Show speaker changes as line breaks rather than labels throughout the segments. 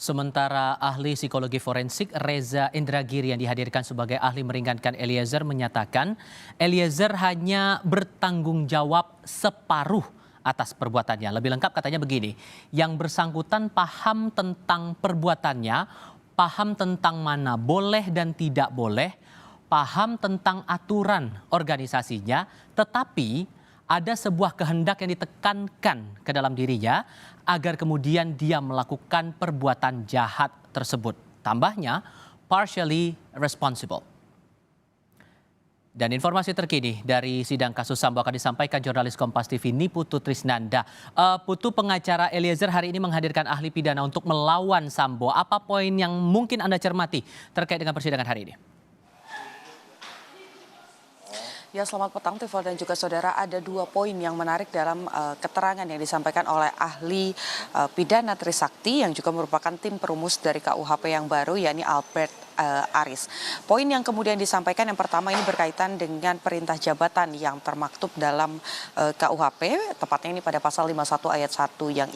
Sementara ahli psikologi forensik Reza Indragiri yang dihadirkan sebagai ahli meringankan Eliezer menyatakan Eliezer hanya bertanggung jawab separuh atas perbuatannya. Lebih lengkap katanya begini, yang bersangkutan paham tentang perbuatannya, paham tentang mana boleh dan tidak boleh, paham tentang aturan organisasinya, tetapi ada sebuah kehendak yang ditekankan ke dalam dirinya agar kemudian dia melakukan perbuatan jahat tersebut. Tambahnya, partially responsible. Dan informasi terkini dari sidang kasus Sambo akan disampaikan jurnalis Kompas TV Niputu Trisnanda. Putu, pengacara Eliezer hari ini menghadirkan ahli pidana untuk melawan Sambo. Apa poin yang mungkin Anda cermati terkait dengan persidangan hari ini?
Ya, selamat petang Tifal dan juga saudara. Ada dua poin yang menarik dalam keterangan yang disampaikan oleh ahli pidana Trisakti yang juga merupakan tim perumus dari KUHP yang baru, yakni Albert Aris. Poin yang kemudian disampaikan yang pertama ini berkaitan dengan perintah jabatan yang termaktub dalam KUHP, tepatnya ini pada pasal 51 ayat 1 yang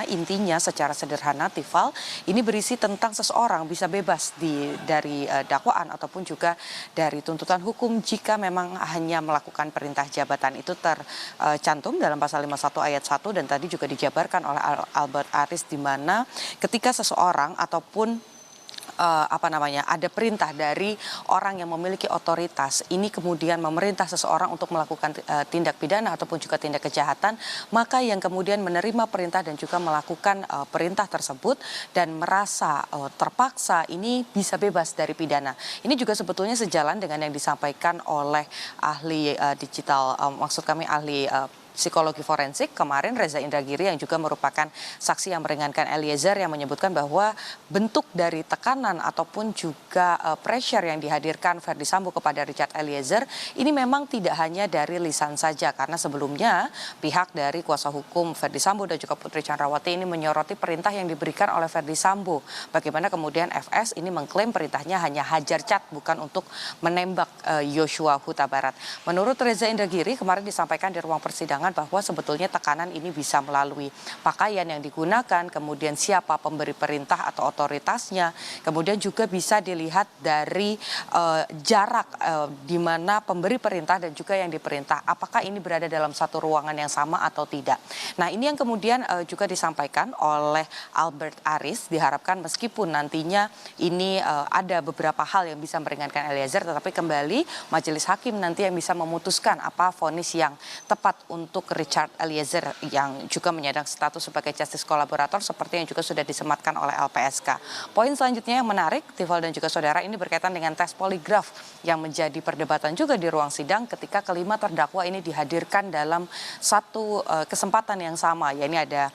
intinya secara sederhana Tifal, ini berisi tentang seseorang bisa bebas dari dakwaan ataupun juga dari tuntutan hukum jika memang hanya melakukan perintah jabatan. Itu tercantum dalam pasal 51 ayat 1 dan tadi juga dijabarkan oleh Albert Aris, di mana ketika seseorang ataupun ada perintah dari orang yang memiliki otoritas, ini kemudian memerintah seseorang untuk melakukan tindak pidana ataupun juga tindak kejahatan, maka yang kemudian menerima perintah dan juga melakukan perintah tersebut dan merasa terpaksa ini bisa bebas dari pidana. Ini juga sebetulnya sejalan dengan yang disampaikan oleh ahli ahli psikologi forensik kemarin Reza Indragiri yang juga merupakan saksi yang meringankan Eliezer, yang menyebutkan bahwa bentuk dari tekanan ataupun juga pressure yang dihadirkan Verdi Sambo kepada Richard Eliezer ini memang tidak hanya dari lisan saja, karena sebelumnya pihak dari kuasa hukum Verdi Sambo dan juga Putri Chandrawati ini menyoroti perintah yang diberikan oleh Verdi Sambo. Bagaimana kemudian FS ini mengklaim perintahnya hanya hajar cat, bukan untuk menembak Yosua Huta Barat. Menurut Reza Indragiri kemarin disampaikan di ruang persidangan bahwa sebetulnya tekanan ini bisa melalui pakaian yang digunakan, kemudian siapa pemberi perintah atau otoritasnya, kemudian juga bisa dilihat dari jarak di mana pemberi perintah dan juga yang diperintah, apakah ini berada dalam satu ruangan yang sama atau tidak. Nah, ini yang kemudian juga disampaikan oleh Albert Aris, diharapkan meskipun nantinya ini ada beberapa hal yang bisa meringankan Eliezer, tetapi kembali majelis hakim nanti yang bisa memutuskan apa vonis yang tepat untuk Richard Eliezer yang juga menyandang status sebagai justice kolaborator seperti yang juga sudah disematkan oleh LPSK. Poin selanjutnya yang menarik, Tifal dan juga saudara, ini berkaitan dengan tes poligraf yang menjadi perdebatan juga di ruang sidang ketika kelima terdakwa ini dihadirkan dalam satu kesempatan yang sama, yakni ada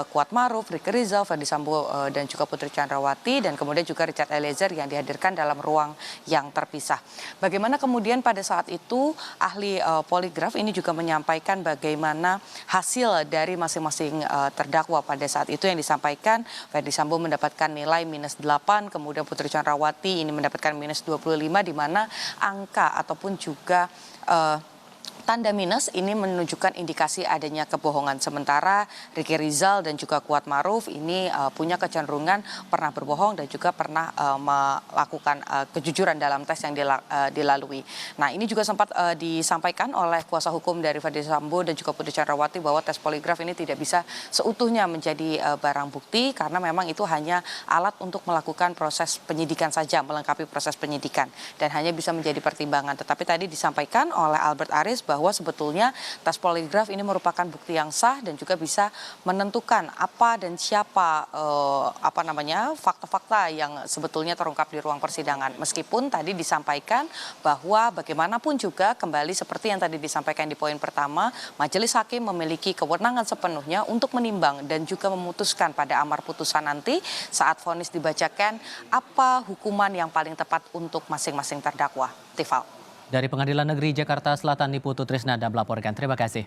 Kuat Maruf, Ricky Rizal, Verdi Sambo dan juga Putri Chandrawati, dan kemudian juga Richard Eliezer yang dihadirkan dalam ruang yang terpisah. Bagaimana kemudian pada saat itu ahli poligraf ini juga menyampaikan bagaimana hasil dari masing-masing terdakwa pada saat itu yang disampaikan. Verdi Sambo mendapatkan nilai -8, kemudian Putri Chandrawati ini mendapatkan -25, di mana angka ataupun juga tanda minus ini menunjukkan indikasi adanya kebohongan. Sementara Ricky Rizal dan juga Kuat Maruf ini punya kecenderungan pernah berbohong dan juga pernah melakukan kejujuran dalam tes yang dilalui. Nah, ini juga sempat disampaikan oleh kuasa hukum dari Verdi Sambo dan juga Putri Chandrawati bahwa tes poligraf ini tidak bisa seutuhnya menjadi barang bukti karena memang itu hanya alat untuk melakukan proses penyidikan saja, melengkapi proses penyidikan dan hanya bisa menjadi pertimbangan. Tetapi tadi disampaikan oleh Albert Aris bahwa sebetulnya tes poligraf ini merupakan bukti yang sah dan juga bisa menentukan apa dan siapa fakta-fakta yang sebetulnya terungkap di ruang persidangan. Meskipun tadi disampaikan bahwa bagaimanapun juga kembali seperti yang tadi disampaikan di poin pertama, majelis hakim memiliki kewenangan sepenuhnya untuk menimbang dan juga memutuskan pada amar putusan nanti saat vonis dibacakan apa hukuman yang paling tepat untuk masing-masing terdakwa. Tifal.
Dari Pengadilan Negeri Jakarta Selatan, Niputu Trisnanda melaporkan. Terima kasih.